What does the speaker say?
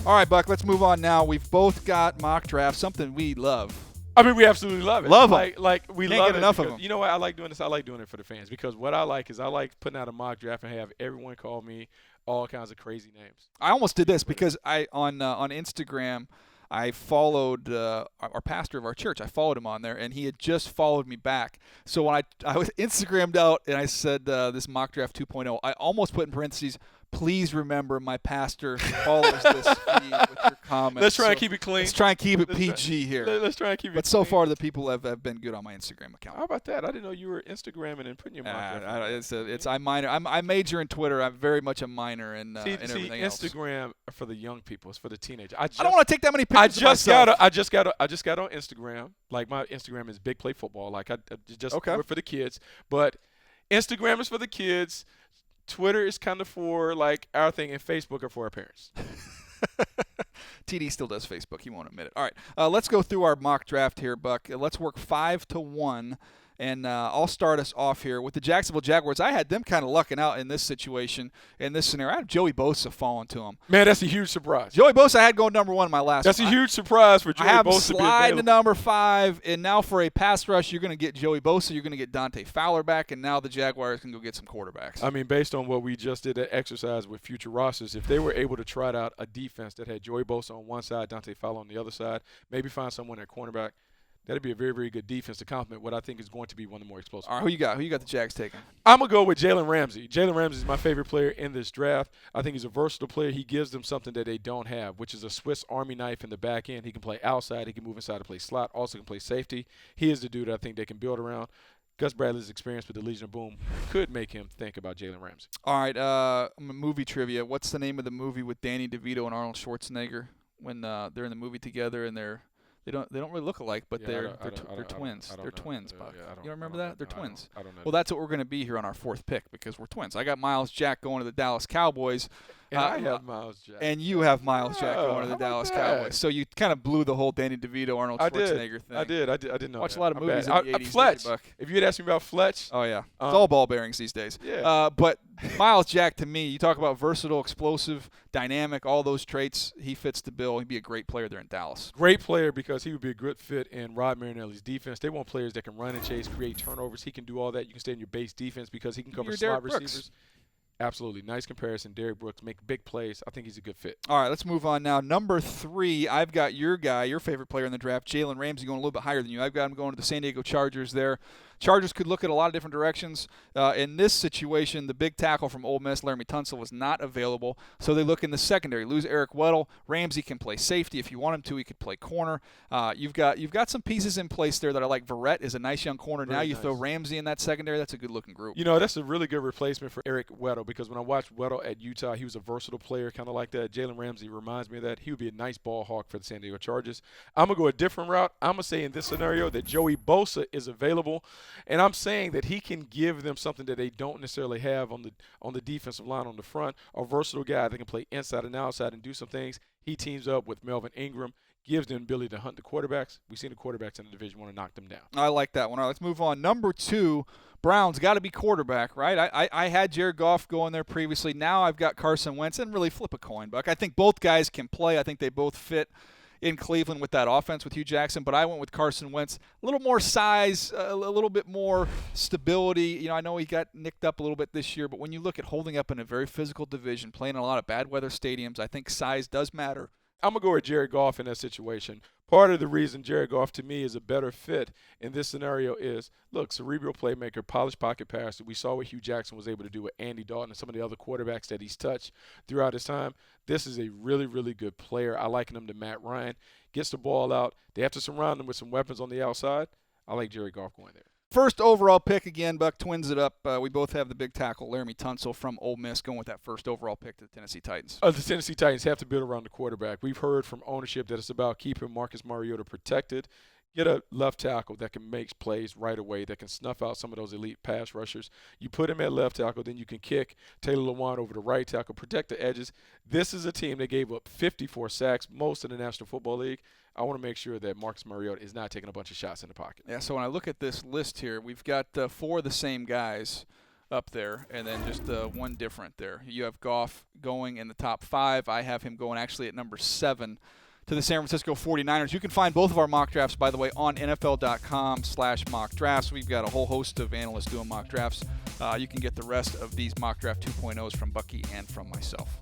All right, Buck, let's move on now. We've both got mock drafts, something we love. I mean, we absolutely love it. Love them. Like we Can't love get it enough of because, them. you know why I like doing this? I like doing it for the fans because what I like is I like putting out a mock draft and have everyone call me all kinds of crazy names. I almost did this because on Instagram, I followed our pastor of our church. I followed him on there, and he had just followed me back. So when I was Instagrammed out and I said this mock draft 2.0, I almost put in parentheses, please remember my pastor follows this feed with your comments. Let's try and keep it clean. Let's try and keep it PG here. Let's try and keep it But so clean. far, the people have been good on my Instagram account. How about that? I didn't know you were Instagramming and putting your mock draft. I minor. I major in Twitter. I'm very much a minor in everything else. Instagram for the young people. It's for the teenagers. I don't want to take that many pictures. I just got on Instagram. Like my Instagram is Big Play Football. Like I just do it for the kids. But Instagram is for the kids. Twitter is kind of for like our thing, and Facebook are for our parents. TD still does Facebook. He won't admit it. All right, let's go through our mock draft here, Buck. Let's work 5-1. And I'll start us off here with the Jacksonville Jaguars. I had them kind of lucking out in this situation, in this scenario. I had Joey Bosa falling to him. Man, that's a huge surprise. Joey Bosa I had going number 1 in my last That's one. a huge surprise for Joey Bosa. I have him to be sliding to available. number 5, and now for a pass rush, you're going to get Joey Bosa. You're going to get Dante Fowler back, and now the Jaguars can go get some quarterbacks. I mean, based on what we just did, that exercise with future rosters, if they were able to trot out a defense that had Joey Bosa on one side, Dante Fowler on the other side, maybe find someone at cornerback, that'd be a very, very good defense to complement what I think is going to be one of the more explosive. All right, who you got? Who you got the Jags taking? I'm going to go with Jalen Ramsey. Jalen Ramsey is my favorite player in this draft. I think he's a versatile player. He gives them something that they don't have, which is a Swiss Army knife in the back end. He can play outside. He can move inside to play slot. Also can play safety. He is the dude I think they can build around. Gus Bradley's experience with the Legion of Boom could make him think about Jalen Ramsey. All right, movie trivia. What's the name of the movie with Danny DeVito and Arnold Schwarzenegger when they're in the movie together and they don't really look alike, but they're twins. They're twins, Buck. You don't remember that? They're twins. I don't know. Well, that's what we're going to be here on our 4th pick because we're twins. I got Miles Jack going to the Dallas Cowboys. And I have Miles Jack. And you have Miles Jack going to the Dallas Cowboys. So you kind of blew the whole Danny DeVito, Arnold Schwarzenegger thing. I didn't know. Watch a lot of movies in the 80s. Fletch. Buck. If you had asked me about Fletch. Oh, yeah. It's all ball bearings these days. Yeah. But Miles Jack, to me, you talk about versatile, explosive, dynamic, all those traits. He fits the bill. He'd be a great player there in Dallas. Great player because he would be a good fit in Rod Marinelli's defense. They want players that can run and chase, create turnovers. He can do all that. You can stay in your base defense because he can cover slot receivers. Absolutely. Nice comparison. Derek Brooks, make big plays. I think he's a good fit. All right, let's move on now. Number 3, I've got your guy, your favorite player in the draft, Jalen Ramsey, going a little bit higher than you. I've got him going to the San Diego Chargers there. Chargers could look at a lot of different directions. In this situation, the big tackle from Ole Miss, Laramie Tunsil, was not available, so they look in the secondary. Lose Eric Weddle. Ramsey can play safety if you want him to. He could play corner. You've got some pieces in place there that I like. Verrett is a nice young corner. Now you throw Ramsey in that secondary. That's a good-looking group. You know, that's a really good replacement for Eric Weddle because when I watched Weddle at Utah, he was a versatile player, kind of like that. Jalen Ramsey reminds me of that. He would be a nice ball hawk for the San Diego Chargers. I'm going to go a different route. I'm going to say in this scenario that Joey Bosa is available, and I'm saying that he can give them something that they don't necessarily have on the defensive line on the front. A versatile guy that can play inside and outside and do some things. He teams up with Melvin Ingram, gives them the ability to hunt the quarterbacks. We've seen the quarterbacks in the division want to knock them down. I like that one. All right, let's move on. Number 2, Browns got to be quarterback, right? I had Jared Goff going there previously. Now I've got Carson Wentz, and really flip a coin, Buck. I think both guys can play. I think they both fit in Cleveland with that offense with Hugh Jackson, but I went with Carson Wentz. A little more size, a little bit more stability. You know, I know he got nicked up a little bit this year, but when you look at holding up in a very physical division, playing in a lot of bad weather stadiums, I think size does matter. I'm going to go with Jared Goff in that situation. Part of the reason Jared Goff, to me, is a better fit in this scenario is, look, cerebral playmaker, polished pocket passer. We saw what Hugh Jackson was able to do with Andy Dalton and some of the other quarterbacks that he's touched throughout his time. This is a really, really good player. I liken him to Matt Ryan. Gets the ball out. They have to surround him with some weapons on the outside. I like Jared Goff going there. First overall pick again, Buck twins it up. We both have the big tackle, Laramie Tunsil from Ole Miss, going with that first overall pick to the Tennessee Titans. The Tennessee Titans have to build around the quarterback. We've heard from ownership that it's about keeping Marcus Mariota protected. Get a left tackle that can make plays right away, that can snuff out some of those elite pass rushers. You put him at left tackle, then you can kick Taylor Lewan over to right tackle, protect the edges. This is a team that gave up 54 sacks, most in the National Football League. I want to make sure that Marcus Mariota is not taking a bunch of shots in the pocket. Yeah, so when I look at this list here, we've got 4 of the same guys. up there, and then just one different there. You have Goff going in the top 5. I have him going actually at number 7 to the San Francisco 49ers. You can find both of our mock drafts, by the way, on NFL.com/mock drafts. We've got a whole host of analysts doing mock drafts. You can get the rest of these mock draft 2.0s from Bucky and from myself.